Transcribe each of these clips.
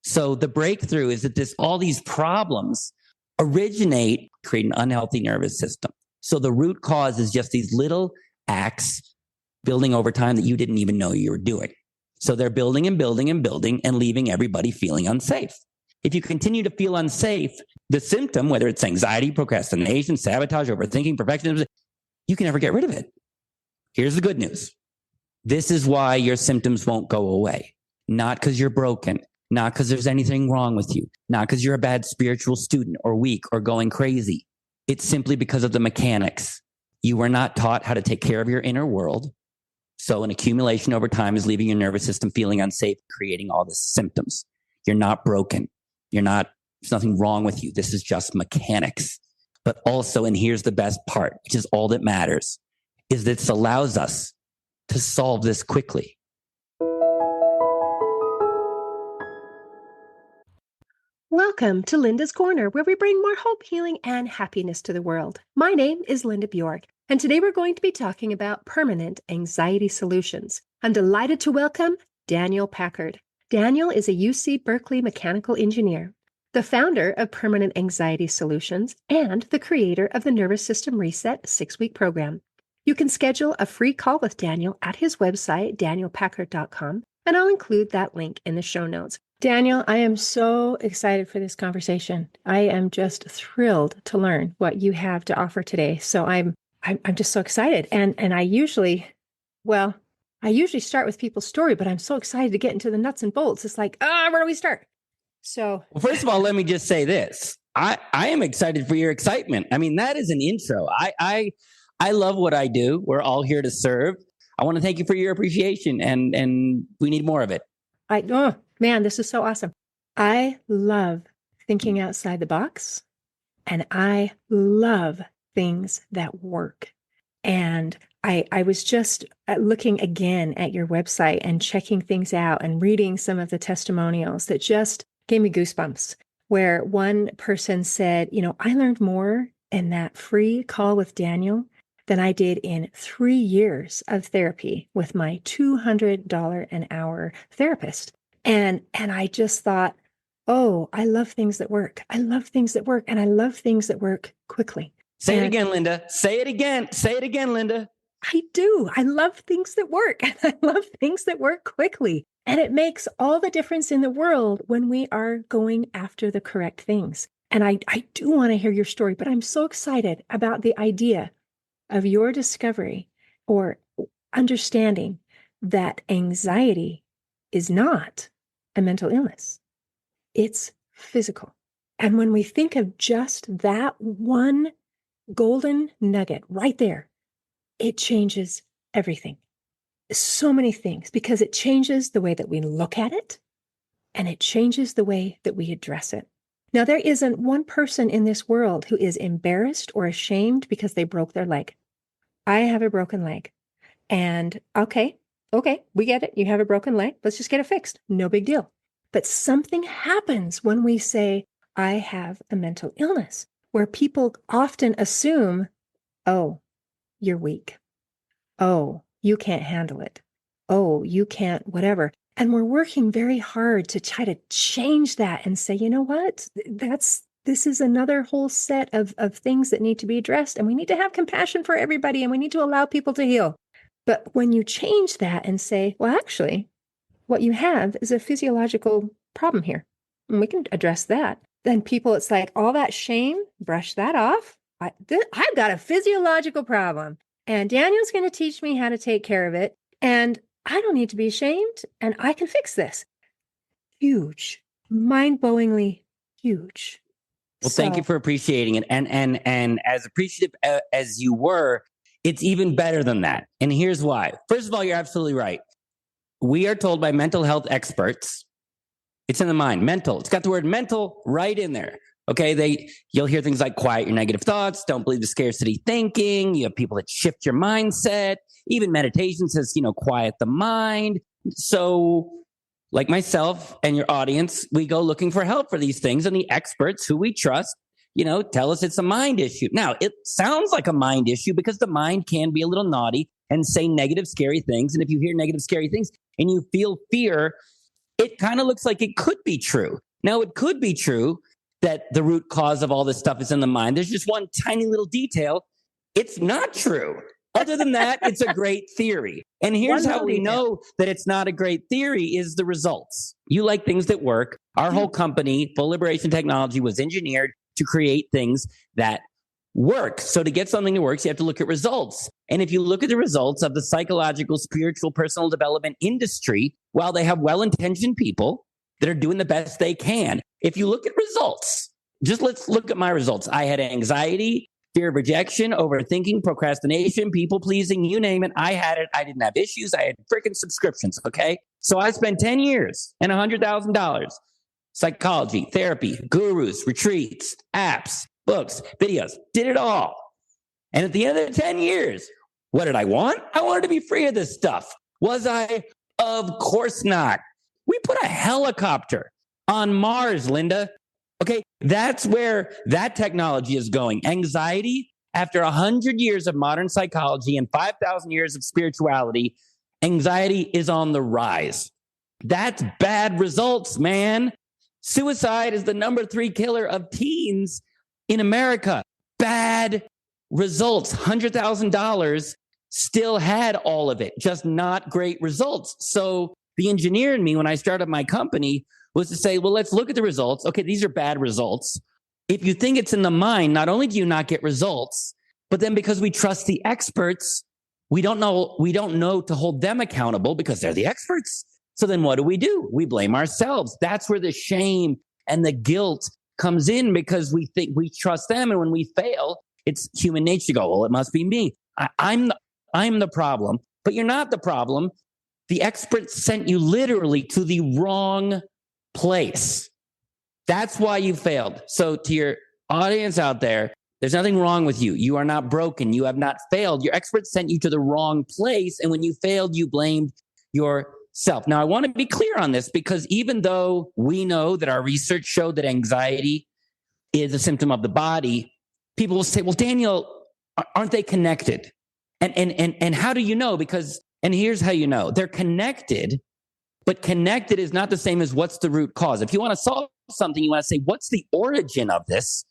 So the breakthrough is that all these problems originate, create an unhealthy nervous system. So the root cause is just these little acts building over time that you didn't even know you were doing. So they're building and building and building and leaving everybody feeling unsafe. If you continue to feel unsafe, the symptom, whether it's anxiety, procrastination, sabotage, overthinking, perfectionism, you can never get rid of it. Here's the good news. This is why your symptoms won't go away. Not because you're broken, not because there's anything wrong with you, not because you're a bad spiritual student or weak or going crazy. It's simply because of the mechanics. You were not taught how to take care of your inner world. So an accumulation over time is leaving your nervous system feeling unsafe, creating all the symptoms. You're not broken. There's nothing wrong with you. This is just mechanics. But also, and here's the best part, which is all that matters, is that this allows us to solve this quickly. Welcome to Linda's Corner, where we bring more hope, healing, and happiness to the world. My name is Linda Bjork, and today we're going to be talking about permanent anxiety solutions. I'm delighted to welcome Daniel Packard. Daniel is a UC Berkeley mechanical engineer, the founder of Permanent Anxiety Solutions, and the creator of the Nervous System Reset 6-week program. You can schedule a free call with Daniel at his website, danielpackard.com, and I'll include that link in the show notes. Daniel, I am so excited for this conversation. I am just thrilled to learn what you have to offer today. So I'm just so excited. And I usually start with people's story, but I'm so excited to get into the nuts and bolts. It's like, where do we start? So, well, first of all, let me just say this. I am excited for your excitement. I mean, that is an intro. I love what I do. We're all here to serve. I want to thank you for your appreciation, and we need more of it. Man, this is so awesome. I love thinking outside the box, and I love things that work. And I was just looking again at your website and checking things out and reading some of the testimonials that just gave me goosebumps, where one person said, I learned more in that free call with Daniel than I did in 3 years of therapy with my $200 an hour therapist. And I just thought, I love things that work. I love things that work, and I love things that work quickly. Say it again, Linda. Say it again. Say it again, Linda. I do. I love things that work, and I love things that work quickly. And it makes all the difference in the world when we are going after the correct things. And I do want to hear your story, but I'm so excited about the idea of your discovery or understanding that anxiety is not a mental illness. It's physical. And when we think of just that one golden nugget right there, it changes everything. So many things, because it changes the way that we look at it, and it changes the way that we address it. Now, there isn't one person in this world who is embarrassed or ashamed because they broke their leg. I have a broken leg. And okay, we get it. You have a broken leg. Let's just get it fixed. No big deal. But something happens when we say, I have a mental illness, where people often assume, oh, you're weak. Oh, you can't handle it. Oh, you can't, whatever. And we're working very hard to try to change that and say, you know what? This is another whole set of things that need to be addressed. And we need to have compassion for everybody, and we need to allow people to heal. But when you change that and say, well, actually, what you have is a physiological problem here, and we can address that, then people, it's like all that shame, brush that off. I've got a physiological problem, and Daniel's going to teach me how to take care of it. And I don't need to be ashamed, and I can fix this. Huge, mind-blowingly huge. Well, thank you for appreciating it. And as appreciative as you were, it's even better than that. And here's why. First of all, you're absolutely right. We are told by mental health experts, it's in the mind, mental. It's got the word mental right in there. Okay, you'll hear things like quiet your negative thoughts, don't believe the scarcity thinking. You have people that shift your mindset. Even meditation says, quiet the mind. So like myself and your audience, we go looking for help for these things, and the experts who we trust, tell us it's a mind issue. Now, it sounds like a mind issue because the mind can be a little naughty and say negative, scary things. And if you hear negative, scary things and you feel fear, it kind of looks like it could be true. Now, it could be true that the root cause of all this stuff is in the mind. There's just one tiny little detail. It's not true. Other than that, it's a great theory. And here's how we know that it's not a great theory is the results. You like things that work. Our whole company, Full Liberation Technology, was engineered to create things that work. So to get something that works, you have to look at results. And if you look at the results of the psychological, spiritual, personal development industry, while they have well-intentioned people that are doing the best they can, if you look at results, just let's look at my results. I had anxiety, fear of rejection, overthinking, procrastination, people pleasing, you name it. I had it. I didn't have issues. I had freaking subscriptions. Okay. So I spent 10 years and $100,000. Psychology, therapy, gurus, retreats, apps, books, videos, did it all. And at the end of the 10 years, what did I want? I wanted to be free of this stuff. Was I? Of course not. We put a helicopter on Mars, Linda. Okay, that's where that technology is going. Anxiety, after 100 years of modern psychology and 5,000 years of spirituality, anxiety is on the rise. That's bad results, man. Suicide is the number 3 killer of teens in America. Bad results. $100,000 still had all of it, just not great results. So the engineer in me, when I started my company, was to say, well, let's look at the results. Okay, these are bad results. If you think it's in the mind, not only do you not get results, but then because we trust the experts, we don't know to hold them accountable because they're the experts. So then what do? We blame ourselves. That's where the shame and the guilt comes in because we think we trust them. And when we fail, it's human nature to go, well, it must be me. I'm the problem, but you're not the problem. The experts sent you literally to the wrong place. That's why you failed. So to your audience out there, there's nothing wrong with you. You are not broken. You have not failed. Your experts sent you to the wrong place. And when you failed, you blamed yourself. Now, I want to be clear on this because even though we know that our research showed that anxiety is a symptom of the body, people will say, well, Daniel, aren't they connected? And how do you know? And here's how you know. They're connected, but connected is not the same as what's the root cause. If you want to solve something, you want to say, what's the origin of this?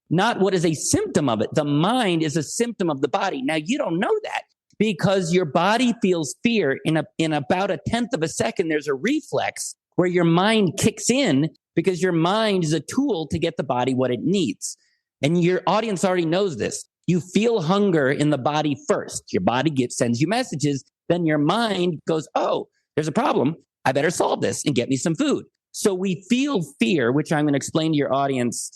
Not what is a symptom of it. The mind is a symptom of the body. Now, you don't know that because your body feels fear in about a tenth of a second. There's a reflex where your mind kicks in because your mind is a tool to get the body what it needs. And your audience already knows this. You feel hunger in the body first. Your body sends you messages. Then your mind goes, oh, there's a problem. I better solve this and get me some food. So we feel fear, which I'm going to explain to your audience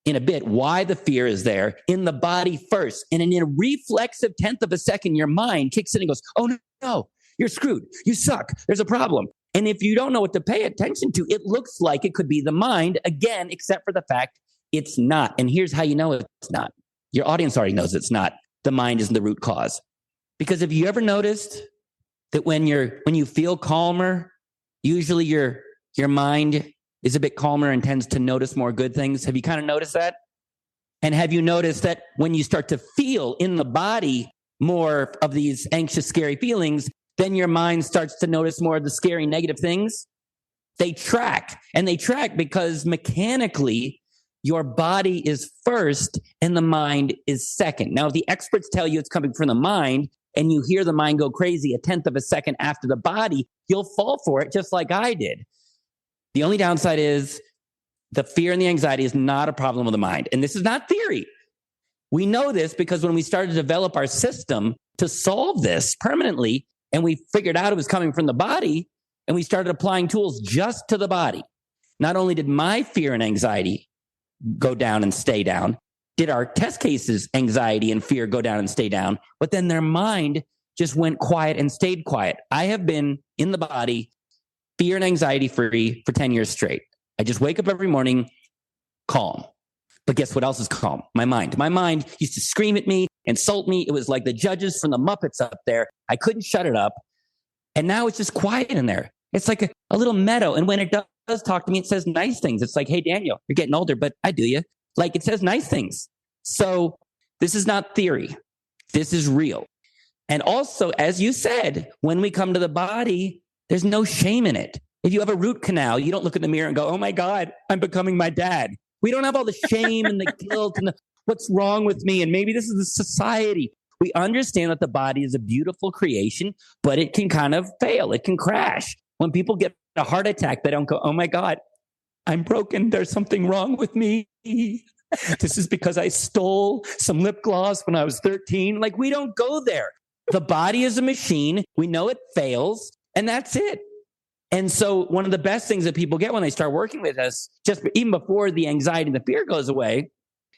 in a bit, why the fear is there in the body first. And in a reflexive tenth of a second, your mind kicks in and goes, oh, no, you're screwed. You suck. There's a problem. And if you don't know what to pay attention to, it looks like it could be the mind again, except for the fact it's not. And here's how you know it's not. Your audience already knows it's not. The mind isn't the root cause. Because have you ever noticed that when you feel calmer, usually your mind is a bit calmer and tends to notice more good things? Have you kind of noticed that? And have you noticed that when you start to feel in the body more of these anxious, scary feelings, then your mind starts to notice more of the scary, negative things? They track. And they track because mechanically, your body is first and the mind is second. Now, if the experts tell you it's coming from the mind and you hear the mind go crazy a tenth of a second after the body, you'll fall for it just like I did. The only downside is the fear and the anxiety is not a problem of the mind. And this is not theory. We know this because when we started to develop our system to solve this permanently, and we figured out it was coming from the body, and we started applying tools just to the body, not only did my fear and anxiety go down and stay down, did our test cases anxiety and fear go down and stay down, but then their mind just went quiet and stayed quiet. I have been in the body, fear and anxiety free for 10 years straight. I just wake up every morning calm. But guess what else is calm? My mind. My mind used to scream at me, insult me. It was like the judges from the Muppets up there. I couldn't shut it up. And now it's just quiet in there. It's like a little meadow. And when it does talk to me, it says nice things. It's like, hey, Daniel, you're getting older, but I do you. Like it says nice things. So this is not theory. This is real. And also, as you said, when we come to the body, there's no shame in it. If you have a root canal, you don't look in the mirror and go, oh my God, I'm becoming my dad. We don't have all the shame and the guilt and what's wrong with me. And maybe this is the society. We understand that the body is a beautiful creation, but it can kind of fail. It can crash. When people get a heart attack, they don't go, oh my God, I'm broken. There's something wrong with me. This is because I stole some lip gloss when I was 13. Like, we don't go there. The body is a machine. We know it fails, and that's it. And so one of the best things that people get when they start working with us, just even before the anxiety and the fear goes away,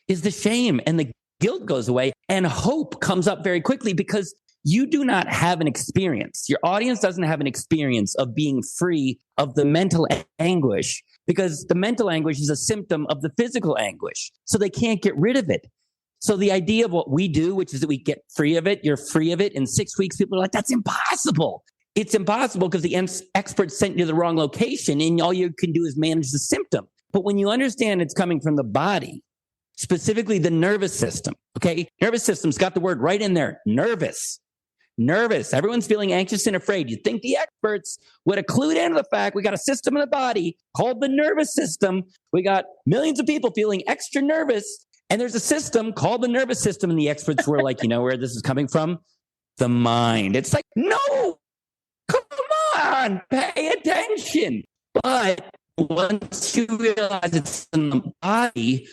is the shame and the guilt goes away, and hope comes up very quickly because you do not have an experience. Your audience doesn't have an experience of being free of the mental anguish, because the mental anguish is a symptom of the physical anguish. So they can't get rid of it. So the idea of what we do, which is that we get free of it, you're free of it in 6 weeks, people are like, that's impossible. It's impossible because the experts sent you to the wrong location and all you can do is manage the symptom. But when you understand it's coming from the body, specifically the nervous system, okay? Nervous system's got the word right in there, nervous. Nervous. Everyone's feeling anxious and afraid. You'd think the experts would have clued into the fact we got a system in the body called the nervous system. We got millions of people feeling extra nervous, and there's a system called the nervous system, and the experts were like, you know where this is coming from? The mind. It's like, no, come on, pay attention. But once you realize it's in the body,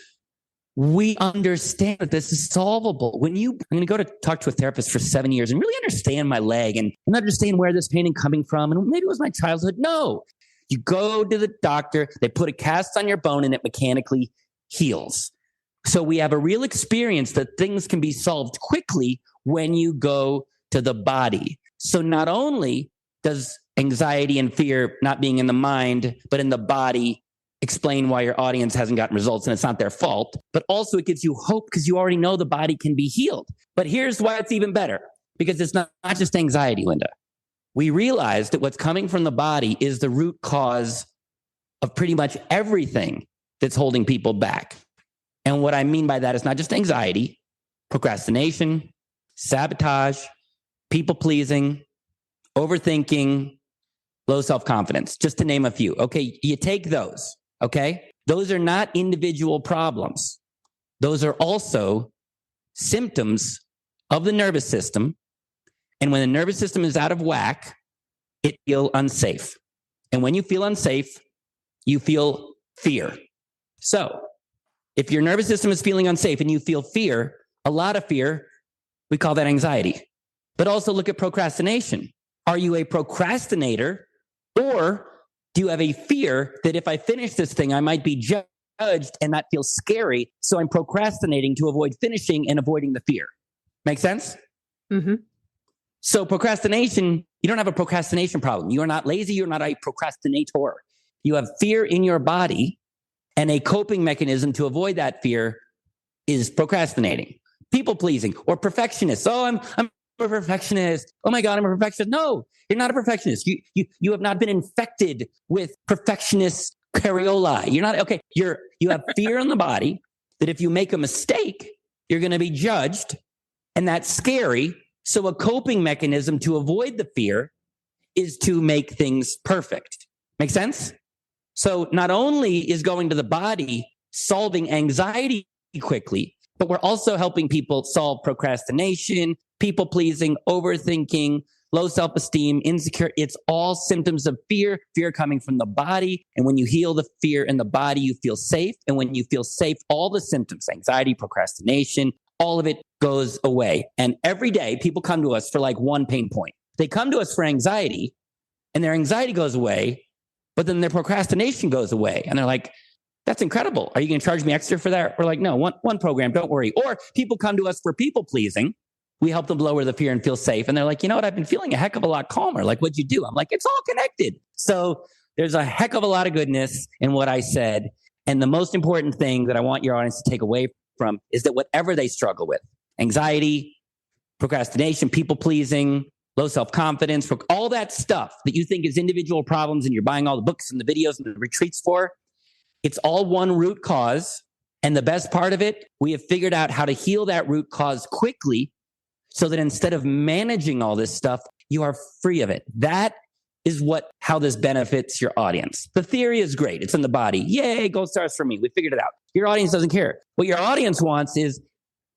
we understand that this is solvable. I'm going to go to talk to a therapist for 7 years and really understand my leg and understand where this pain is coming from. And maybe it was my childhood. No, you go to the doctor, they put a cast on your bone and it mechanically heals. So we have a real experience that things can be solved quickly when you go to the body. So not only does anxiety and fear not being in the mind, but in the body explain why your audience hasn't gotten results and it's not their fault, but also it gives you hope because you already know the body can be healed. But here's why it's even better, because it's not just anxiety, Linda. We realize that what's coming from the body is the root cause of pretty much everything that's holding people back. And what I mean by that is not just anxiety, procrastination, sabotage, people pleasing, overthinking, low self-confidence, just to name a few. Okay, you take those. Okay, those are not individual problems. Those are also symptoms of the nervous system. And when the nervous system is out of whack, it feels unsafe. And when you feel unsafe, you feel fear. So if your nervous system is feeling unsafe and you feel fear, a lot of fear, we call that anxiety. But also look at procrastination. Are you a procrastinator, or do you have a fear that if I finish this thing, I might be judged and that feels scary? So I'm procrastinating to avoid finishing and avoiding the fear. Make sense? Mm-hmm. So procrastination, you don't have a procrastination problem. You are not lazy. You're not a procrastinator. You have fear in your body, and a coping mechanism to avoid that fear is procrastinating. People pleasing or perfectionist. Oh, I'm a perfectionist. Oh my God, I'm a perfectionist. No, you're not a perfectionist. You have not been infected with perfectionist cariola. You're not, okay. You have fear in the body that if you make a mistake, you're going to be judged, and that's scary. So a coping mechanism to avoid the fear is to make things perfect. Make sense? So not only is going to the body solving anxiety quickly, but we're also helping people solve procrastination, people pleasing, overthinking, low self-esteem, insecure. It's all symptoms of fear coming from the body. And when you heal the fear in the body, you feel safe. And when you feel safe, all the symptoms, anxiety, procrastination, all of it goes away. And every day people come to us for like one pain point. They come to us for anxiety, and their anxiety goes away, but then their procrastination goes away. And they're like, that's incredible. Are you going to charge me extra for that? We're like, no, one program, don't worry. Or people come to us for people pleasing. We help them lower the fear and feel safe. And they're like, you know what? I've been feeling a heck of a lot calmer. Like, what'd you do? I'm like, it's all connected. So there's a heck of a lot of goodness in what I said. And the most important thing that I want your audience to take away from is that whatever they struggle with, anxiety, procrastination, people pleasing, low self-confidence, all that stuff that you think is individual problems and you're buying all the books and the videos and the retreats for, it's all one root cause. And the best part of it, we have figured out how to heal that root cause quickly so that instead of managing all this stuff, you are free of it. That is how this benefits your audience. The theory is great. It's in the body. Yay, gold stars for me. We figured it out. Your audience doesn't care. What your audience wants is,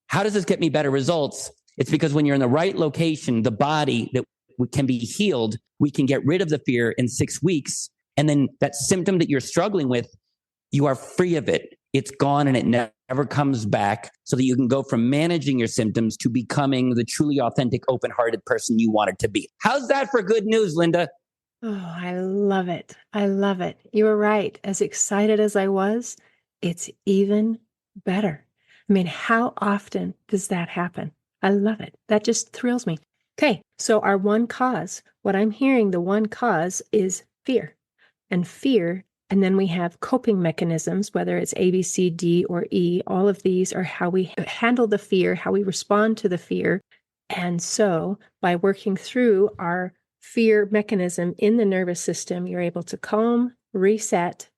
how does this get me better results? It's because when you're in the right location, the body that can be healed, we can get rid of the fear in 6 weeks. And then that symptom that you're struggling with, you are free of it. It's gone and it never comes back, so that you can go from managing your symptoms to becoming the truly authentic, open-hearted person you wanted to be. How's that for good news, Linda? Oh, I love it. I love it. You were right. As excited as I was, it's even better. I mean, how often does that happen? I love it. That just thrills me. Okay, so our one cause, what I'm hearing, the one cause is fear. And fear, and then we have coping mechanisms, whether it's A, B, C, D, or E. All of these are how we handle the fear, how we respond to the fear. And so by working through our fear mechanism in the nervous system, you're able to calm, reset,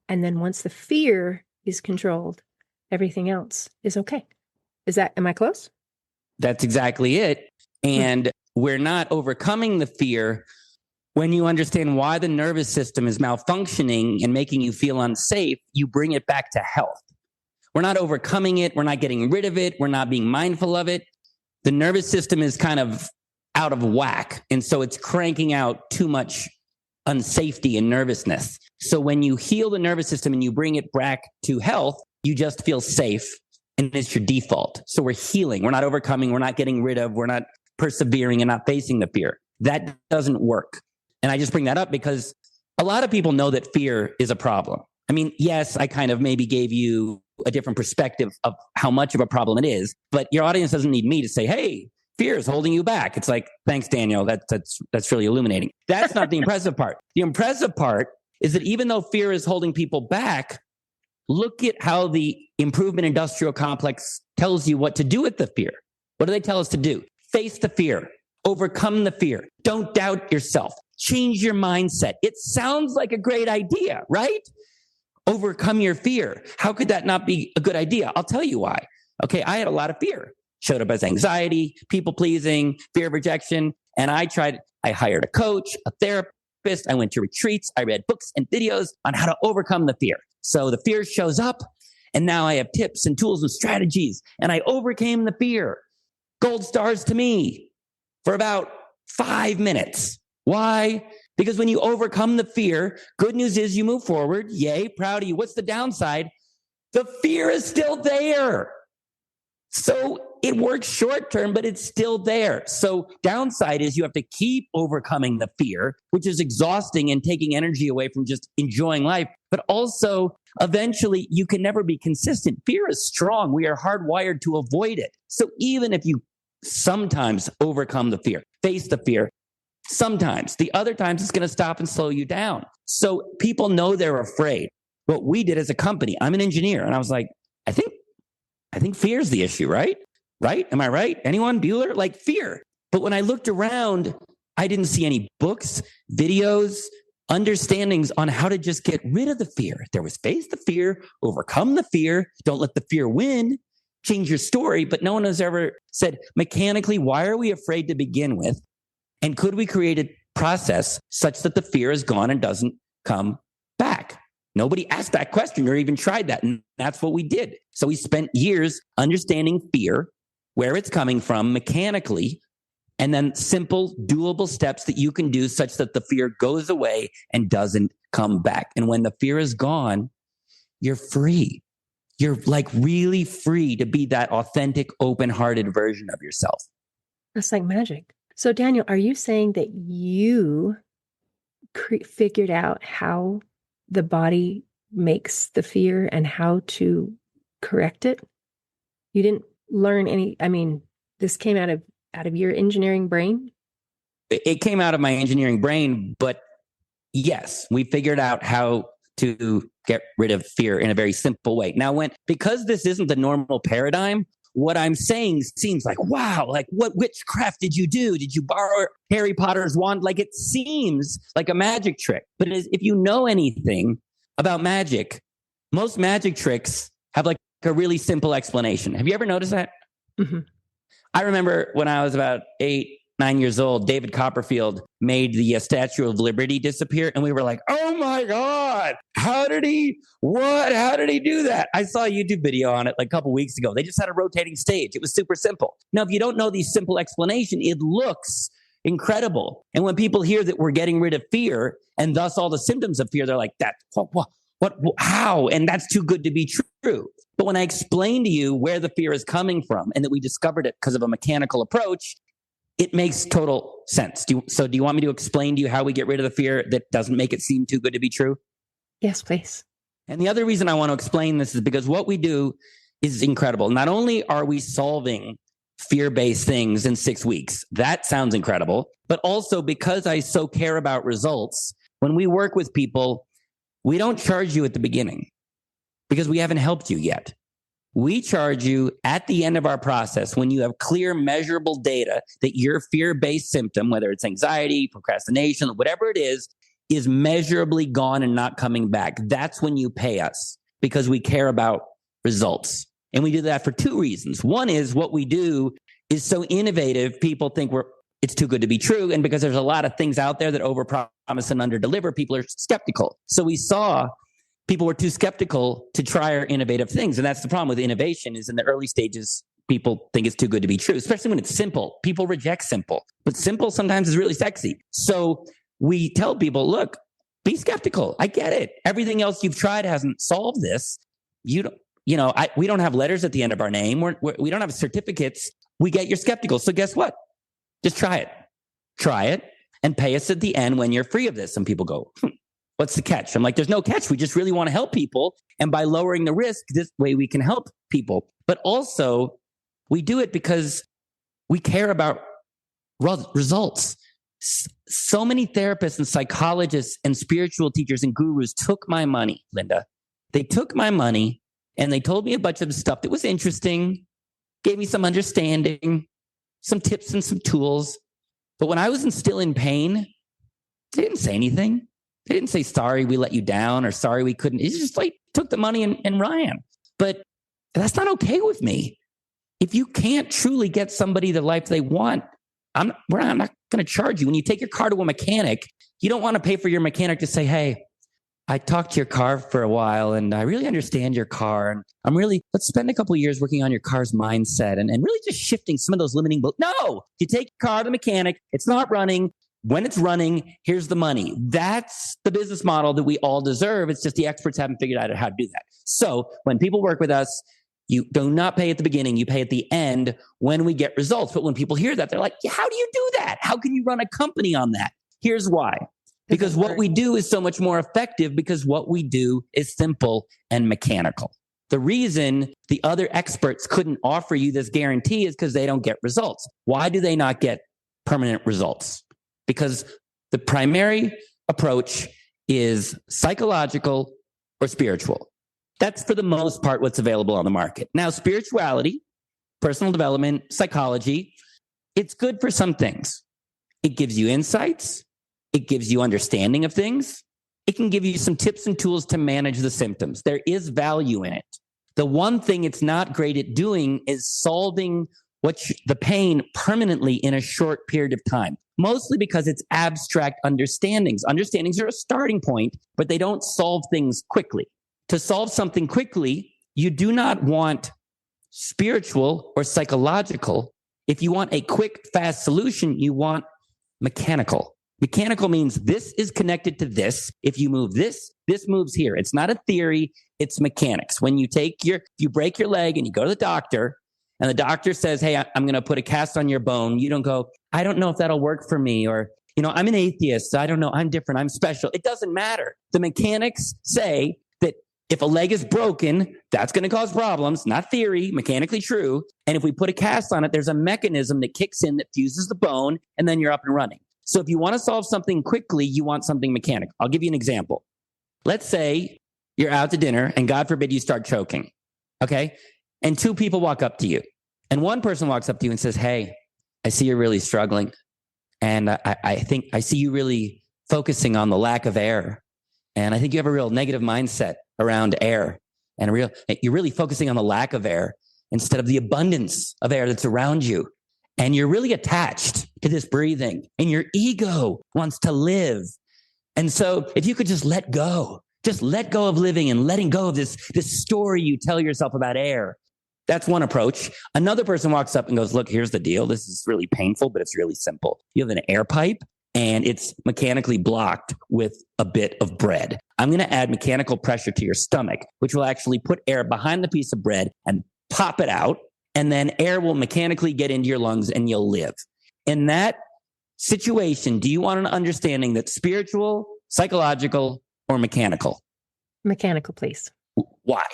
and then once the fear is controlled, everything else is okay. Am I close? That's exactly it. And we're not overcoming the fear when you understand why the nervous system is malfunctioning and making you feel unsafe. You bring it back to health. We're not overcoming it. We're not getting rid of it. We're not being mindful of it. The nervous system is kind of out of whack. And so it's cranking out too much unsafety and nervousness. So when you heal the nervous system and you bring it back to health, you just feel safe, and it's your default. So we're healing. We're not overcoming. We're not getting rid of. We're not persevering and not facing the fear. That doesn't work. And I just bring that up because a lot of people know that fear is a problem. I mean, yes, I kind of maybe gave you a different perspective of how much of a problem it is, but your audience doesn't need me to say, hey, fear is holding you back. It's like, thanks, Daniel. That's really illuminating. That's not the impressive part. The impressive part is that even though fear is holding people back, look at how the improvement industrial complex tells you what to do with the fear. What do they tell us to do? Face the fear. Overcome the fear. Don't doubt yourself. Change your mindset. It sounds like a great idea, right? Overcome your fear. How could that not be a good idea? I'll tell you why. Okay, I had a lot of fear. Showed up as anxiety, people pleasing, fear of rejection. And I hired a coach, a therapist. I went to retreats. I read books and videos on how to overcome the fear. So the fear shows up, and now I have tips and tools and strategies, and I overcame the fear. Gold stars to me for about 5 minutes. Why? Because when you overcome the fear, good news is you move forward. Yay, proud of you. What's the downside? The fear is still there. So it works short term, but it's still there. So downside is you have to keep overcoming the fear, which is exhausting and taking energy away from just enjoying life. But also, eventually, you can never be consistent. Fear is strong. We are hardwired to avoid it. So even if you sometimes overcome the fear, face the fear, sometimes, the other times it's going to stop and slow you down. So people know they're afraid. What we did as a company, I'm an engineer, and I was like, I think fear is the issue, right? Right? Am I right? Anyone? Bueller? Like fear. But when I looked around, I didn't see any books, videos, understandings on how to just get rid of the fear. There was face the fear, overcome the fear, don't let the fear win, change your story. But no one has ever said mechanically, why are we afraid to begin with? And could we create a process such that the fear is gone and doesn't come back? Nobody asked that question or even tried that. And that's what we did. So we spent years understanding fear, where it's coming from mechanically, and then simple, doable steps that you can do such that the fear goes away and doesn't come back. And when the fear is gone, you're free. You're like really free to be that authentic, open-hearted version of yourself. That's like magic. So Daniel, are you saying that you figured out how the body makes the fear and how to correct it? You didn't learn this came out of your engineering brain? It came out of my engineering brain, but yes, we figured out how to get rid of fear in a very simple way. Now, because this isn't the normal paradigm, what I'm saying seems like, wow, like what witchcraft did you do? Did you borrow Harry Potter's wand? Like it seems like a magic trick. But if you know anything about magic, most magic tricks have like a really simple explanation. Have you ever noticed that? Mm-hmm. I remember when I was about 8 9 years old, David Copperfield made the Statue of Liberty disappear. And we were like, oh my God, how did he do that? I saw a YouTube video on it like a couple weeks ago. They just had a rotating stage. It was super simple. Now, if you don't know the simple explanation, it looks incredible. And when people hear that we're getting rid of fear and thus all the symptoms of fear, they're like, how? And that's too good to be true. But when I explain to you where the fear is coming from and that we discovered it because of a mechanical approach, it makes total sense. Do you want me to explain to you how we get rid of the fear that doesn't make it seem too good to be true? Yes, please. And the other reason I want to explain this is because what we do is incredible. Not only are we solving fear-based things in 6 weeks, that sounds incredible, but also because I so care about results, when we work with people, we don't charge you at the beginning because we haven't helped you yet. We charge you at the end of our process when you have clear, measurable data that your fear-based symptom, whether it's anxiety, procrastination, whatever it is measurably gone and not coming back. That's when you pay us because we care about results. And we do that for two reasons. One is what we do is so innovative, people think it's too good to be true. And because there's a lot of things out there that overpromise and underdeliver, people are skeptical. So we saw people were too skeptical to try our innovative things. And that's the problem with innovation is in the early stages, people think it's too good to be true, especially when it's simple. People reject simple, but simple sometimes is really sexy. So we tell people, look, be skeptical. I get it. Everything else you've tried hasn't solved this. We don't have letters at the end of our name. We don't have certificates. We get you're skeptical. So guess what? Just try it and pay us at the end when you're free of this. And people go, what's the catch? I'm like, there's no catch. We just really want to help people. And by lowering the risk, this way we can help people. But also, we do it because we care about results. So many therapists and psychologists and spiritual teachers and gurus took my money, Linda. They took my money and they told me a bunch of stuff that was interesting, gave me some understanding, some tips and some tools. But when I was still in pain, they didn't say anything. They didn't say, sorry, we let you down or sorry, we couldn't. It's just like took the money and ran. But that's not okay with me. If you can't truly get somebody the life they want, I'm not going to charge you. When you take your car to a mechanic, you don't want to pay for your mechanic to say, hey, I talked to your car for a while and I really understand your car. And let's spend a couple of years working on your car's mindset and really just shifting some of those limiting beliefs. No, you take your car to the mechanic. It's not running. When it's running, here's the money. That's the business model that we all deserve. It's just the experts haven't figured out how to do that. So when people work with us, you do not pay at the beginning. You pay at the end when we get results. But when people hear that, they're like, how do you do that? How can you run a company on that? Here's why. Because what we do is so much more effective because what we do is simple and mechanical. The reason the other experts couldn't offer you this guarantee is because they don't get results. Why do they not get permanent results? Because the primary approach is psychological or spiritual. That's for the most part what's available on the market. Now, spirituality, personal development, psychology, it's good for some things. It gives you insights. It gives you understanding of things. It can give you some tips and tools to manage the symptoms. There is value in it. The one thing it's not great at doing is solving the pain permanently in a short period of time, mostly because it's abstract understandings. Understandings are a starting point, but they don't solve things quickly. To solve something quickly, you do not want spiritual or psychological. If you want a quick, fast solution, you want mechanical. Mechanical means this is connected to this. If you move this, this moves here. It's not a theory. It's mechanics. When you you break your leg and you go to the doctor and the doctor says, hey, I'm going to put a cast on your bone. You don't go, I don't know if that'll work for me. Or, I'm an atheist. So I don't know. I'm different. I'm special. It doesn't matter. The mechanics say that if a leg is broken, that's going to cause problems, not theory, mechanically true. And if we put a cast on it, there's a mechanism that kicks in that fuses the bone, and then you're up and running. So if you want to solve something quickly, you want something mechanical. I'll give you an example. Let's say you're out to dinner, and God forbid you start choking, okay? And two people walk up to you. And one person walks up to you and says, hey, I see you're really struggling. And I think I see you really focusing on the lack of air. And I think you have a real negative mindset around air. And you're really focusing on the lack of air instead of the abundance of air that's around you. and you're really attached to this breathing, and your ego wants to live. And so if you could just let go of living and letting go of this story you tell yourself about air. That's one approach. Another person walks up and goes, look, here's the deal. This is really painful, but it's really simple. You have an air pipe and it's mechanically blocked with a bit of bread. I'm going to add mechanical pressure to your stomach, which will actually put air behind the piece of bread and pop it out. And then air will mechanically get into your lungs and you'll live. In that situation, do you want an understanding that's spiritual, psychological, or mechanical? Mechanical, please. Why?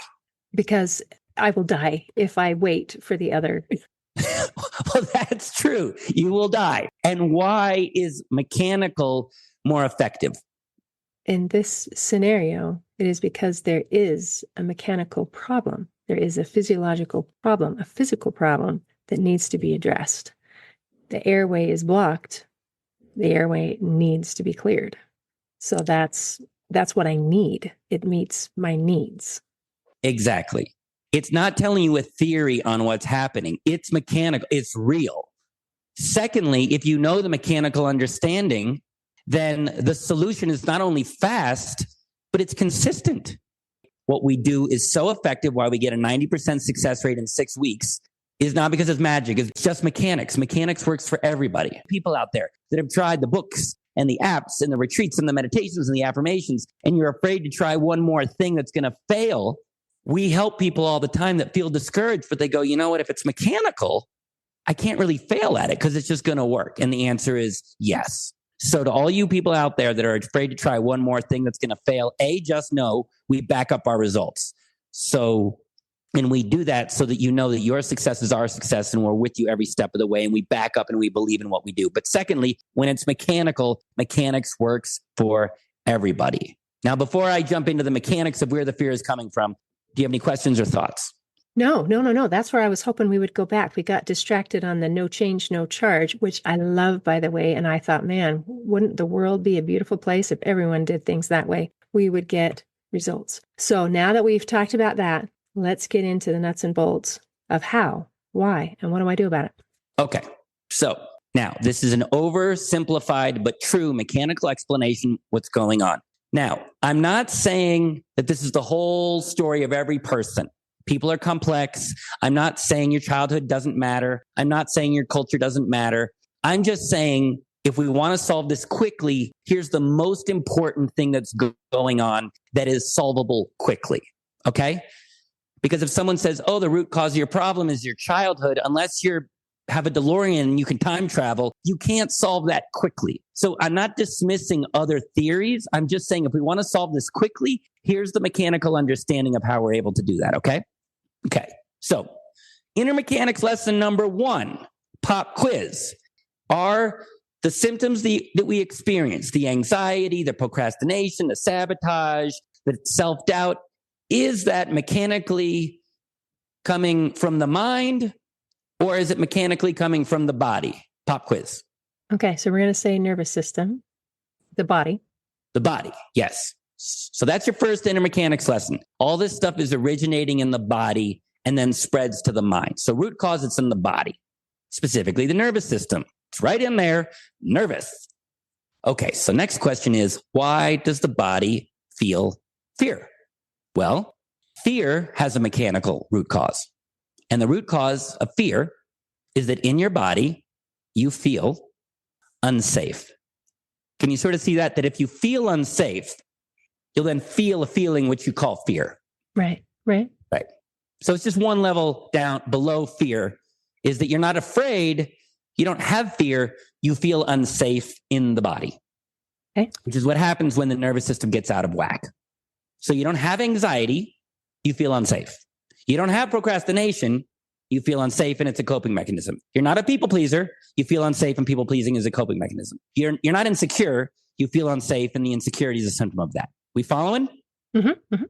Because I will die if I wait for the other. Well, that's true. You will die. And why is mechanical more effective? In this scenario, it is because there is a mechanical problem. There is a physiological problem, a physical problem that needs to be addressed. The airway is blocked. The airway needs to be cleared. So that's what I need. It meets my needs. Exactly. It's not telling you a theory on what's happening. It's mechanical. It's real. Secondly, if you know the mechanical understanding, then the solution is not only fast, but it's consistent. What we do is so effective, why we get a 90% success rate in 6 weeks, is not because it's magic. It's just mechanics. Mechanics works for everybody. People out there that have tried the books and the apps and the retreats and the meditations and the affirmations, and you're afraid to try one more thing that's going to fail. We help people all the time that feel discouraged, but they go, you know what? If it's mechanical, I can't really fail at it because it's just going to work. And the answer is yes. So to all you people out there that are afraid to try one more thing that's going to fail, just know we back up our results. And we do that so that you know that your success is our success and we're with you every step of the way and we back up and we believe in what we do. But secondly, when it's mechanical, mechanics works for everybody. Now, before I jump into the mechanics of where the fear is coming from, do you have any questions or thoughts? No. That's where I was hoping we would go back. We got distracted on the no change, no charge, which I love, by the way. And I thought, man, wouldn't the world be a beautiful place if everyone did things that way? We would get results. So now that we've talked about that, let's get into the nuts and bolts of how, why, and what do I do about it? Okay. So now this is an oversimplified but true mechanical explanation what's going on. Now, I'm not saying that this is the whole story of every person. People are complex. I'm not saying your childhood doesn't matter. I'm not saying your culture doesn't matter. I'm just saying if we want to solve this quickly, here's the most important thing that's going on that is solvable quickly. Okay? Because if someone says, oh, the root cause of your problem is your childhood, unless you have a DeLorean and you can time travel, you can't solve that quickly. So I'm not dismissing other theories. I'm just saying if we want to solve this quickly, here's the mechanical understanding of how we're able to do that. Okay. So inner mechanics lesson number 1, pop quiz. Are the symptoms that we experience, the anxiety, the procrastination, the sabotage, the self-doubt, is that mechanically coming from the mind or is it mechanically coming from the body? Pop quiz. Okay, so we're going to say nervous system, the body. The body, yes. So that's your first inner mechanics lesson. All this stuff is originating in the body and then spreads to the mind. So root cause, it's in the body, specifically the nervous system. It's right in there, nervous. Okay, so next question is, why does the body feel fear? Well, fear has a mechanical root cause. And the root cause of fear is that in your body, you feel unsafe. Can you sort of see that? That if you feel unsafe, you'll then feel a feeling which you call fear. Right. So it's just one level down below fear is that you're not afraid. You don't have fear. You feel unsafe in the body, which is what happens when the nervous system gets out of whack. So you don't have anxiety. You feel unsafe. You don't have procrastination. You feel unsafe, and it's a coping mechanism. You're not a people pleaser. You feel unsafe, and people pleasing is a coping mechanism. You're not insecure. You feel unsafe, and the insecurity is a symptom of that. We following? Mm-hmm.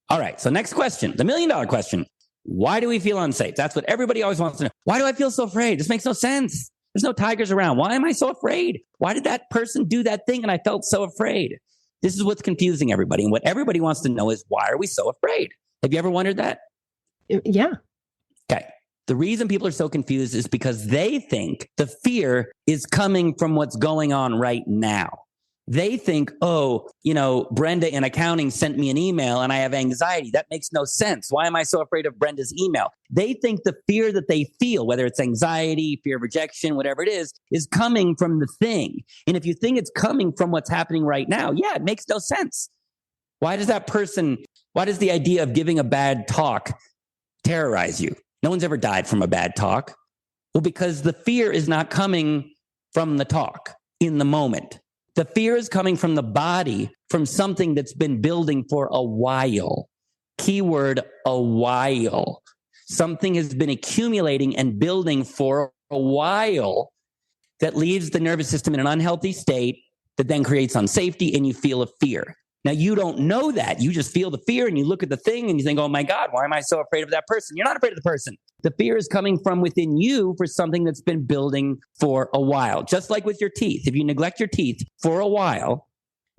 All right. So next question, the $1 million question. Why do we feel unsafe? That's what everybody always wants to know. Why do I feel so afraid? This makes no sense. There's no tigers around. Why am I so afraid? Why did that person do that thing and I felt so afraid? This is what's confusing everybody. And what everybody wants to know is, why are we so afraid? Have you ever wondered that? Yeah. Okay. The reason people are so confused is because they think the fear is coming from what's going on right now. They think, oh, Brenda in accounting sent me an email and I have anxiety. That makes no sense. Why am I so afraid of Brenda's email? They think the fear that they feel, whether it's anxiety, fear of rejection, whatever it is coming from the thing. And if you think it's coming from what's happening right now, yeah, it makes no sense. Why does the idea of giving a bad talk terrorize you? No one's ever died from a bad talk. Well, because the fear is not coming from the talk in the moment. The fear is coming from the body, from something that's been building for a while. Keyword, a while. Something has been accumulating and building for a while that leaves the nervous system in an unhealthy state that then creates unsafety and you feel a fear. Now, you don't know that. You just feel the fear and you look at the thing and you think, oh my God, why am I so afraid of that person? You're not afraid of the person. The fear is coming from within you for something that's been building for a while. Just like with your teeth. If you neglect your teeth for a while,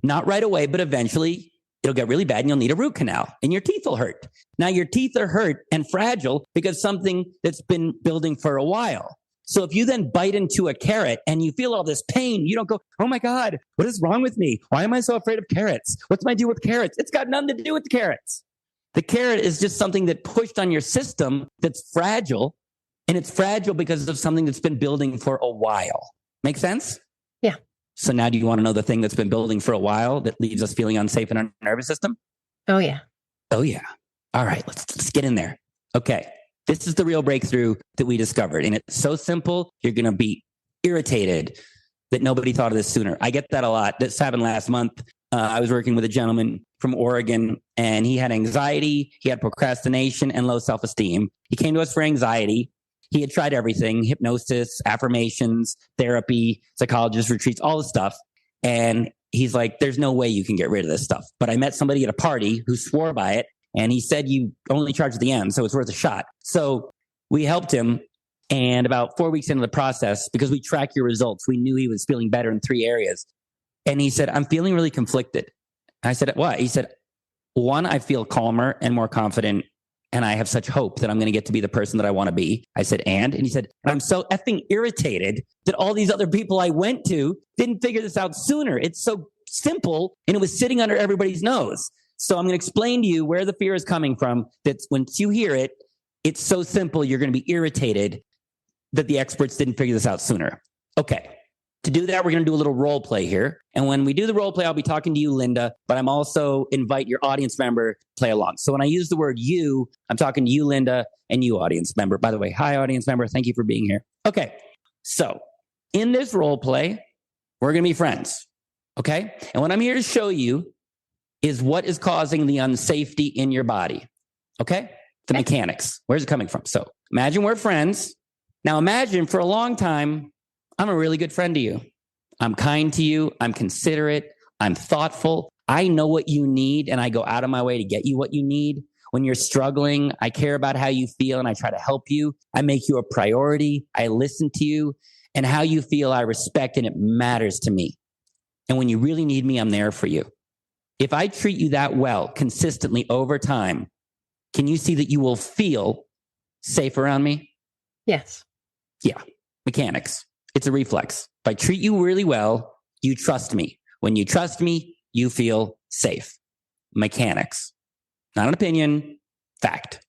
not right away, but eventually it'll get really bad and you'll need a root canal and your teeth will hurt. Now, your teeth are hurt and fragile because something that's been building for a while. So if you then bite into a carrot and you feel all this pain, you don't go, oh my God, what is wrong with me? Why am I so afraid of carrots? What's my deal with carrots? It's got nothing to do with the carrots. The carrot is just something that pushed on your system that's fragile, and it's fragile because of something that's been building for a while. Make sense? Yeah. So now do you want to know the thing that's been building for a while that leaves us feeling unsafe in our nervous system? Oh, yeah. Oh, yeah. All right, let's get in there. Okay. This is the real breakthrough that we discovered. And it's so simple, you're going to be irritated that nobody thought of this sooner. I get that a lot. This happened last month. I was working with a gentleman from Oregon, and he had anxiety, he had procrastination, and low self-esteem. He came to us for anxiety. He had tried everything, hypnosis, affirmations, therapy, psychologist retreats, all the stuff. And he's like, there's no way you can get rid of this stuff. But I met somebody at a party who swore by it. And he said, you only charge at the end, so it's worth a shot. So we helped him. And about 4 weeks into the process, because we track your results, we knew he was feeling better in 3 areas. And he said, I'm feeling really conflicted. I said, what? He said, 1, I feel calmer and more confident. And I have such hope that I'm going to get to be the person that I want to be. I said, and he said, I'm so effing irritated that all these other people I went to didn't figure this out sooner. It's so simple. And it was sitting under everybody's nose. So I'm going to explain to you where the fear is coming from. That's once you hear it, it's so simple, you're going to be irritated that the experts didn't figure this out sooner. Okay. To do that, we're going to do a little role play here. And when we do the role play, I'll be talking to you, Linda, but I'm also invite your audience member to play along. So when I use the word you, I'm talking to you, Linda, and you, audience member. By the way, hi, audience member. Thank you for being here. Okay. So in this role play, we're going to be friends. Okay. And what I'm here to show you is what is causing the unsafety in your body. Okay? The mechanics. Where's it coming from? So imagine we're friends. Now imagine for a long time, I'm a really good friend to you. I'm kind to you. I'm considerate. I'm thoughtful. I know what you need and I go out of my way to get you what you need. When you're struggling, I care about how you feel and I try to help you. I make you a priority. I listen to you, and how you feel, I respect, and it matters to me. And when you really need me, I'm there for you. If I treat you that well, consistently over time, can you see that you will feel safe around me? Yes. Yeah. Mechanics. It's a reflex. If I treat you really well, you trust me. When you trust me, you feel safe. Mechanics. Not an opinion, fact.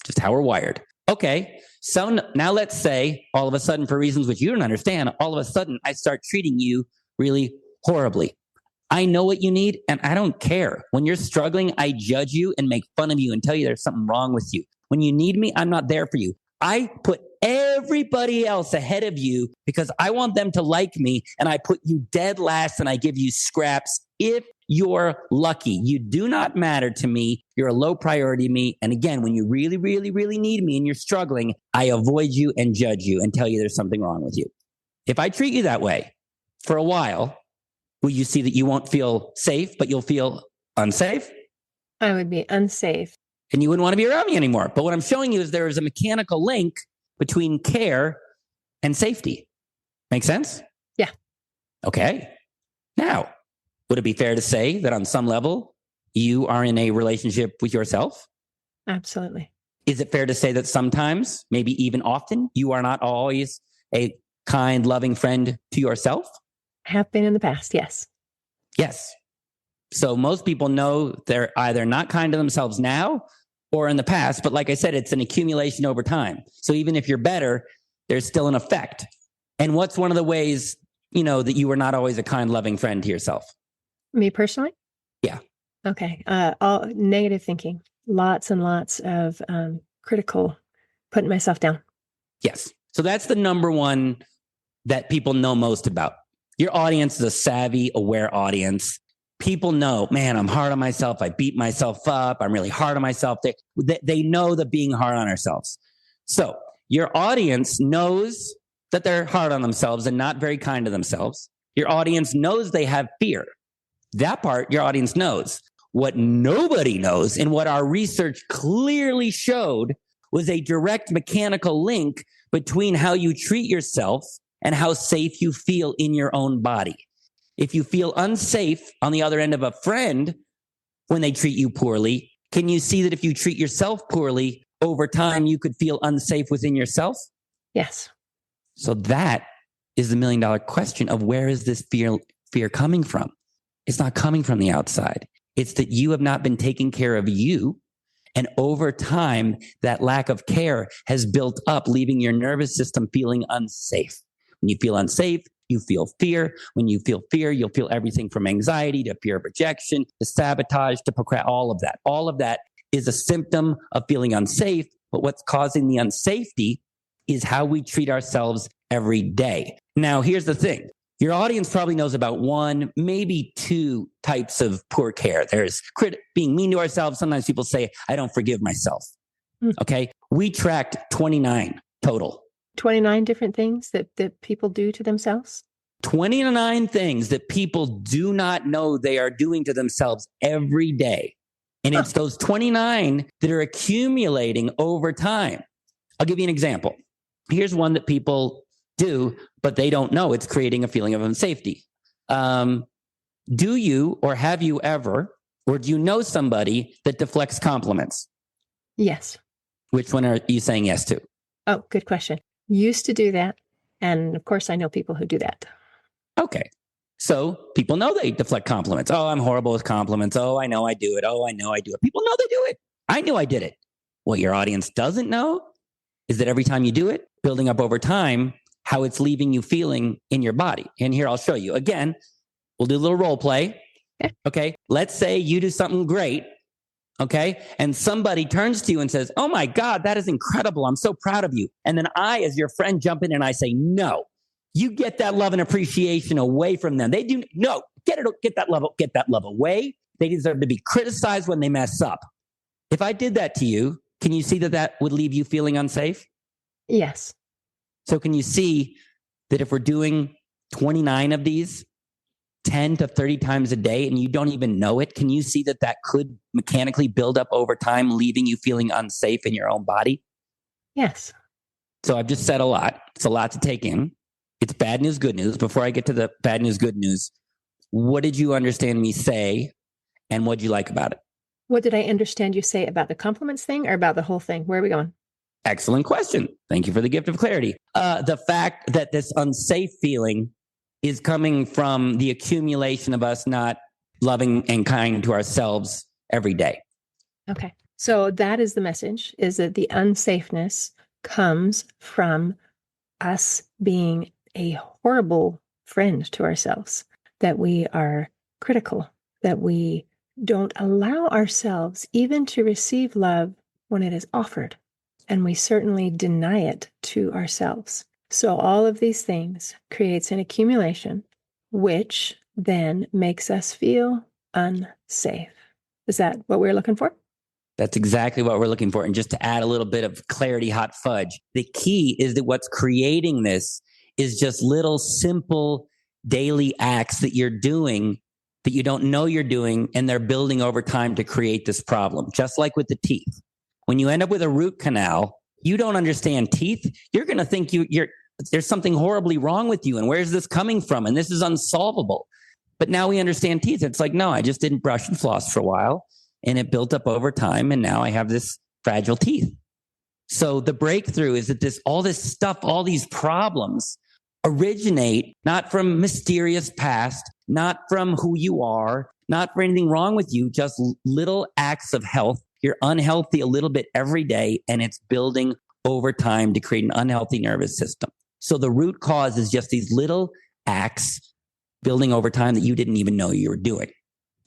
Just how we're wired. Okay. So now let's say all of a sudden, for reasons which you don't understand, all of a sudden I start treating you really horribly. I know what you need and I don't care. When you're struggling, I judge you and make fun of you and tell you there's something wrong with you. When you need me, I'm not there for you. I put everybody else ahead of you because I want them to like me, and I put you dead last and I give you scraps if you're lucky. You do not matter to me. You're a low priority to me. And again, when you really, really, really need me and you're struggling, I avoid you and judge you and tell you there's something wrong with you. If I treat you that way for a while, will you see that you won't feel safe, but you'll feel unsafe? I would be unsafe. And you wouldn't want to be around me anymore. But what I'm showing you is there is a mechanical link between care and safety. Make sense? Yeah. Okay. Now, would it be fair to say that on some level, you are in a relationship with yourself? Absolutely. Is it fair to say that sometimes, maybe even often, you are not always a kind, loving friend to yourself? Have been in the past, yes. Yes. So most people know they're either not kind to themselves now or in the past. But like I said, it's an accumulation over time. So even if you're better, there's still an effect. And what's one of the ways, that you were not always a kind, loving friend to yourself? Me personally? Yeah. Okay. All negative thinking, lots and lots of critical, putting myself down. Yes. So that's the number one that people know most about. Your audience is a savvy, aware audience. People know, man, I'm hard on myself. I beat myself up. I'm really hard on myself. They know the being hard on ourselves. So your audience knows that they're hard on themselves and not very kind to themselves. Your audience knows they have fear. That part your audience knows. What nobody knows, and what our research clearly showed, was a direct mechanical link between how you treat yourself and how safe you feel in your own body. If you feel unsafe on the other end of a friend when they treat you poorly, can you see that if you treat yourself poorly, over time you could feel unsafe within yourself? Yes. So that is the $1 million question of where is this fear coming from? It's not coming from the outside. It's that you have not been taking care of you. And over time, that lack of care has built up, leaving your nervous system feeling unsafe. When you feel unsafe, you feel fear. When you feel fear, you'll feel everything from anxiety to fear of rejection, to sabotage, to procrastinate, all of that. All of that is a symptom of feeling unsafe. But what's causing the unsafety is how we treat ourselves every day. Now, here's the thing. Your audience probably knows about one, maybe two types of poor care. There's being mean to ourselves. Sometimes people say, I don't forgive myself. Okay. We tracked 29 total. 29 different things that people do to themselves? 29 things that people do not know they are doing to themselves every day. And it's those 29 that are accumulating over time. I'll give you an example. Here's one that people do, but they don't know it's creating a feeling of unsafety. Do you or have you ever, or do you know somebody that deflects compliments? Yes. Which one are you saying yes to? Oh, good question. Used to do that. And of course, I know people who do that. Okay. So people know they deflect compliments. Oh, I'm horrible with compliments. Oh, I know I do it. Oh, I know I do it. People know they do it. I knew I did it. What your audience doesn't know is that every time you do it, building up over time, how it's leaving you feeling in your body. And here I'll show you. Again, we'll do a little role play. Okay. Let's say you do something great. Okay. And somebody turns to you and says, oh my God, that is incredible. I'm so proud of you. And then I, as your friend, jump in and I say, no, you get that love and appreciation away from them. They do no, get that love away. They deserve to be criticized when they mess up. If I did that to you, can you see that would leave you feeling unsafe? Yes. So can you see that if we're doing 29 of these 10 to 30 times a day and you don't even know it, can you see that could mechanically build up over time, leaving you feeling unsafe in your own body? Yes. So I've just said a lot. It's a lot to take in. It's bad news, good news. Before I get to the bad news, good news, what did you understand me say and what did you like about it? What did I understand you say about the compliments thing or about the whole thing? Where are we going? Excellent question. Thank you for the gift of clarity. The fact that this unsafe feeling is coming from the accumulation of us not loving and kind to ourselves every day. Okay. So that is the message, is that the unsafeness comes from us being a horrible friend to ourselves, that we are critical, that we don't allow ourselves even to receive love when it is offered. And we certainly deny it to ourselves. So all of these things creates an accumulation, which then makes us feel unsafe. Is that what we're looking for? That's exactly what we're looking for. And just to add a little bit of clarity, hot fudge, the key is that what's creating this is just little simple daily acts that you're doing that you don't know you're doing, and they're building over time to create this problem. Just like with the teeth. When you end up with a root canal, you don't understand teeth. You're going to think there's something horribly wrong with you. And where's this coming from? And this is unsolvable. But now we understand teeth. It's like, no, I just didn't brush and floss for a while. And it built up over time. And now I have this fragile teeth. So the breakthrough is that all this stuff, all these problems originate not from mysterious past, not from who you are, not for anything wrong with you, just little acts of health. You're unhealthy a little bit every day, and it's building over time to create an unhealthy nervous system. So the root cause is just these little acts building over time that you didn't even know you were doing.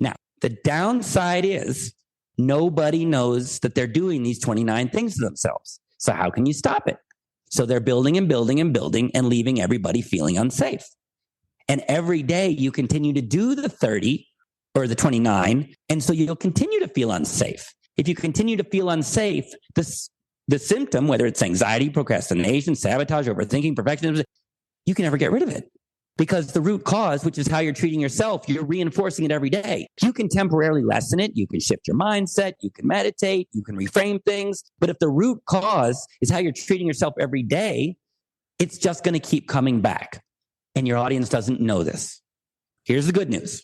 Now, the downside is nobody knows that they're doing these 29 things to themselves. So how can you stop it? So they're building and building and building and leaving everybody feeling unsafe. And every day you continue to do the 30 or the 29, and so you'll continue to feel unsafe. If you continue to feel unsafe, the symptom, whether it's anxiety, procrastination, sabotage, overthinking, perfectionism, you can never get rid of it. Because the root cause, which is how you're treating yourself, you're reinforcing it every day. You can temporarily lessen it. You can shift your mindset. You can meditate. You can reframe things. But if the root cause is how you're treating yourself every day, it's just going to keep coming back. And your audience doesn't know this. Here's the good news.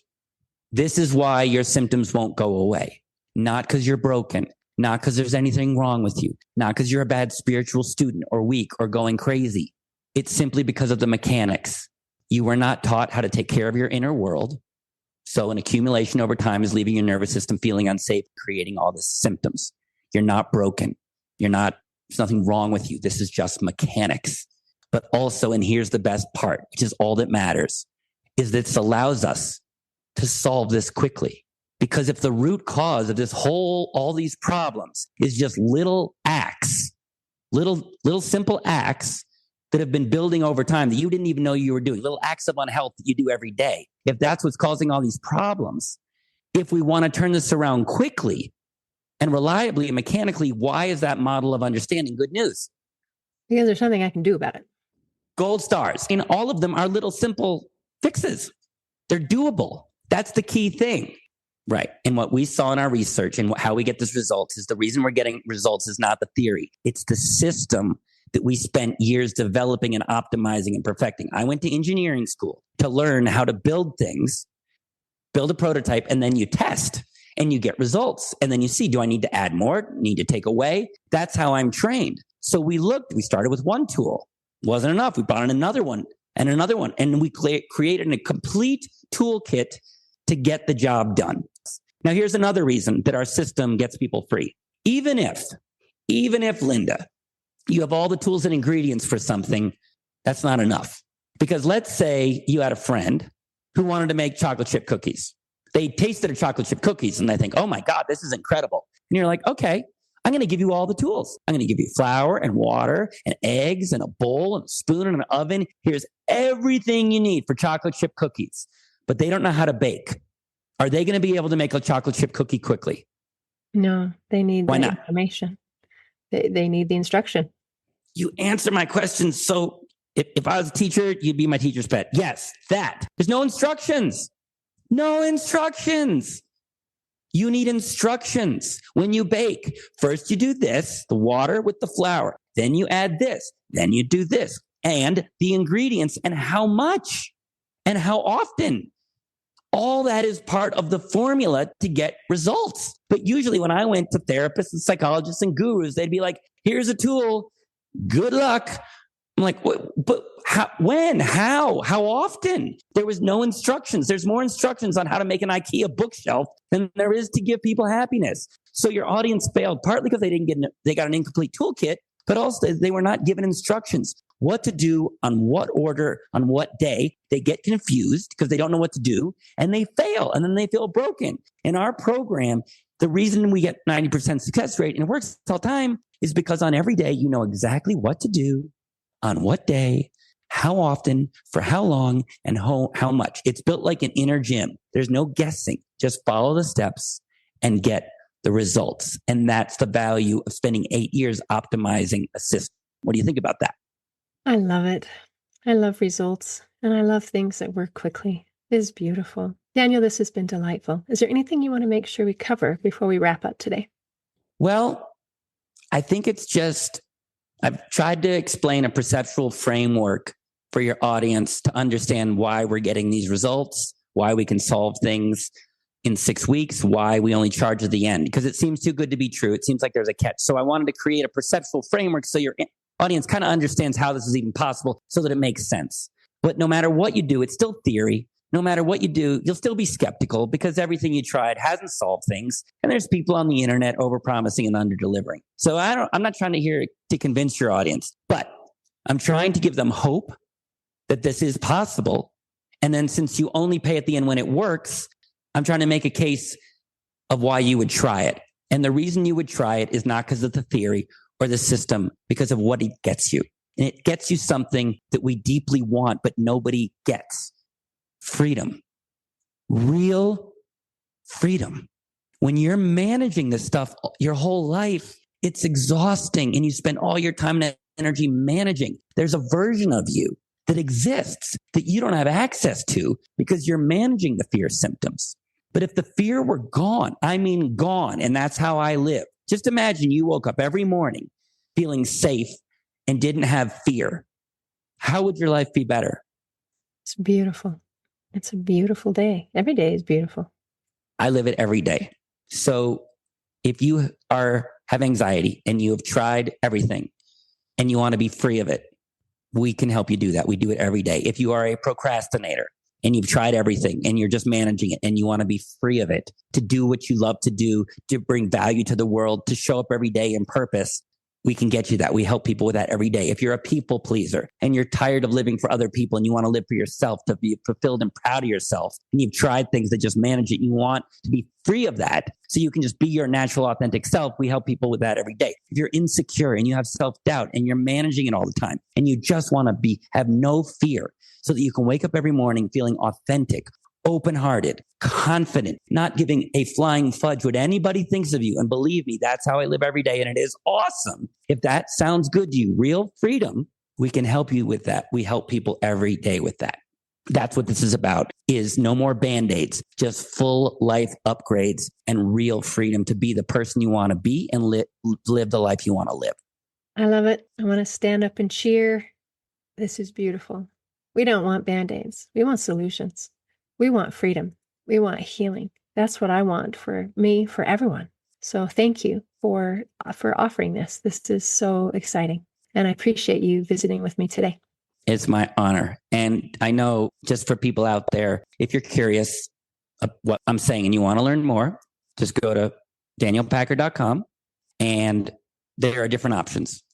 This is why your symptoms won't go away. Not because you're broken, not because there's anything wrong with you, not because you're a bad spiritual student or weak or going crazy. It's simply because of the mechanics. You were not taught how to take care of your inner world. So an accumulation over time is leaving your nervous system feeling unsafe, creating all the symptoms. You're not broken. There's nothing wrong with you. This is just mechanics. But also, and here's the best part, which is all that matters, is that this allows us to solve this quickly. Because if the root cause of all these problems is just little acts, little simple acts that have been building over time that you didn't even know you were doing, little acts of unhealth that you do every day, if that's what's causing all these problems, if we want to turn this around quickly and reliably and mechanically, why is that model of understanding good news? Because there's something I can do about it. Gold stars. And all of them are little simple fixes. They're doable. That's the key thing. Right. And what we saw in our research and how we get this results is the reason we're getting results is not the theory. It's the system that we spent years developing and optimizing and perfecting. I went to engineering school to learn how to build things, build a prototype, and then you test and you get results. And then you see, do I need to add more? Need to take away? That's how I'm trained. So we started with one tool. Wasn't enough. We brought in another one and another one. And we created a complete toolkit to get the job done. Now, here's another reason that our system gets people free. Even if, Linda, you have all the tools and ingredients for something, that's not enough. Because let's say you had a friend who wanted to make chocolate chip cookies. They tasted a chocolate chip cookies and they think, oh my God, this is incredible. And you're like, okay, I'm going to give you all the tools. I'm going to give you flour and water and eggs and a bowl and a spoon and an oven. Here's everything you need for chocolate chip cookies. But they don't know how to bake. Are they going to be able to make a chocolate chip cookie quickly? No, they need Why the not? information. They need the instruction. You answer my question. So if I was a teacher, you'd be my teacher's pet. Yes, that. There's no instructions. No instructions. You need instructions when you bake. First, you do this, the water with the flour. Then you add this. Then you do this. And the ingredients and how much and how often. All that is part of the formula to get results. But usually when I went to therapists and psychologists and gurus, they'd be like, here's a tool. Good luck. I'm like, but how, when, how often? There was no instructions. There's more instructions on how to make an IKEA bookshelf than there is to give people happiness. So your audience failed partly because they got an incomplete toolkit, but also they were not given instructions. What to do, on what order, on what day. They get confused because they don't know what to do and they fail and then they feel broken. In our program, the reason we get 90% success rate and it works all the time is because on every day, you know exactly what to do, on what day, how often, for how long, and how much. It's built like an inner gym. There's no guessing. Just follow the steps and get the results. And that's the value of spending 8 years optimizing a system. What do you think about that? I love it. I love results and I love things that work quickly. It is beautiful. Daniel, this has been delightful. Is there anything you want to make sure we cover before we wrap up today? Well, I think I've tried to explain a perceptual framework for your audience to understand why we're getting these results, why we can solve things. in 6 weeks, why we only charge at the end, because it seems too good to be true. It seems like there's a catch. So I wanted to create a perceptual framework so your audience kind of understands how this is even possible so that it makes sense. But no matter what you do, it's still theory. No matter what you do, you'll still be skeptical because everything you tried hasn't solved things. And there's people on the internet overpromising and underdelivering. So I'm not trying to convince your audience, but I'm trying to give them hope that this is possible. And then since you only pay at the end when it works, I'm trying to make a case of why you would try it. And the reason you would try it is not because of the theory or the system, because of what it gets you. And it gets you something that we deeply want, but nobody gets. Freedom. Real freedom. When you're managing this stuff your whole life, it's exhausting and you spend all your time and energy managing. There's a version of you that exists that you don't have access to because you're managing the fear symptoms. But if the fear were gone, I mean gone, and that's how I live. Just imagine you woke up every morning feeling safe and didn't have fear. How would your life be better? It's beautiful. It's a beautiful day. Every day is beautiful. I live it every day. So if you have anxiety and you have tried everything and you want to be free of it, we can help you do that. We do it every day. If you are a procrastinator and you've tried everything and you're just managing it and you want to be free of it, to do what you love to do, to bring value to the world, to show up every day in purpose, we can get you that. We help people with that every day. If you're a people pleaser and you're tired of living for other people and you want to live for yourself, to be fulfilled and proud of yourself, and you've tried things that just manage it, you want to be free of that so you can just be your natural, authentic self, we help people with that every day. If you're insecure and you have self-doubt and you're managing it all the time and you just want to have no fear so that you can wake up every morning feeling authentic, open-hearted, confident, not giving a flying fudge what anybody thinks of you. And believe me, that's how I live every day. And it is awesome. If that sounds good to you, real freedom, we can help you with that. We help people every day with that. That's what this is about, is no more Band-Aids, just full life upgrades and real freedom to be the person you want to be and live the life you want to live. I love it. I want to stand up and cheer. This is beautiful. We don't want Band-Aids. We want solutions. We want freedom. We want healing. That's what I want for me, for everyone. So thank you for offering this. This is so exciting. And I appreciate you visiting with me today. It's my honor. And I know, just for people out there, if you're curious of what I'm saying and you want to learn more, just go to danielpackard.com and there are different options.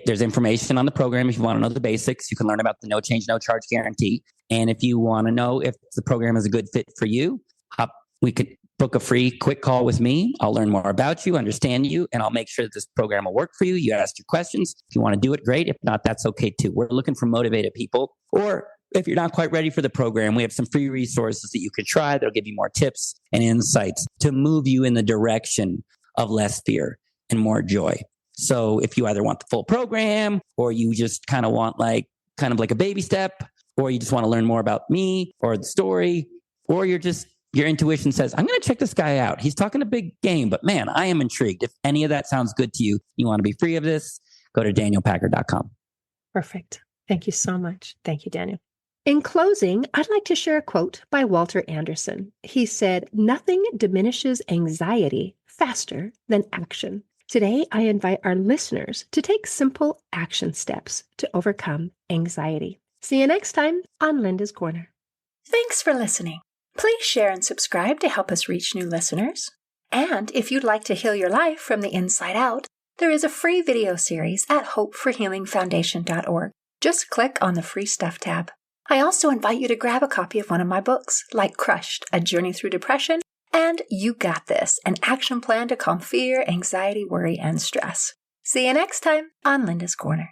There's information on the program. If you want to know the basics, you can learn about the no change, no charge guarantee. And if you want to know if the program is a good fit for you, we could book a free quick call with me. I'll learn more about you, understand you, and I'll make sure that this program will work for you. You ask your questions. If you want to do it, great. If not, that's okay too. We're looking for motivated people. Or if you're not quite ready for the program, we have some free resources that you could try. That'll give you more tips and insights to move you in the direction of less fear and more joy. So if you either want the full program, or you just kind of want like a baby step, or you just want to learn more about me or the story, or your intuition says, I'm going to check this guy out. He's talking a big game, but man, I am intrigued. If any of that sounds good to you, you want to be free of this, go to danielpackard.com. Perfect. Thank you so much. Thank you, Daniel. In closing, I'd like to share a quote by Walter Anderson. He said, "Nothing diminishes anxiety faster than action." Today, I invite our listeners to take simple action steps to overcome anxiety. See you next time on Linda's Corner. Thanks for listening. Please share and subscribe to help us reach new listeners. And if you'd like to heal your life from the inside out, there is a free video series at hopeforhealingfoundation.org. Just click on the Free Stuff tab. I also invite you to grab a copy of one of my books, like Crushed, A Journey Through Depression, and You Got This, an action plan to calm fear, anxiety, worry, and stress. See you next time on Linda's Corner.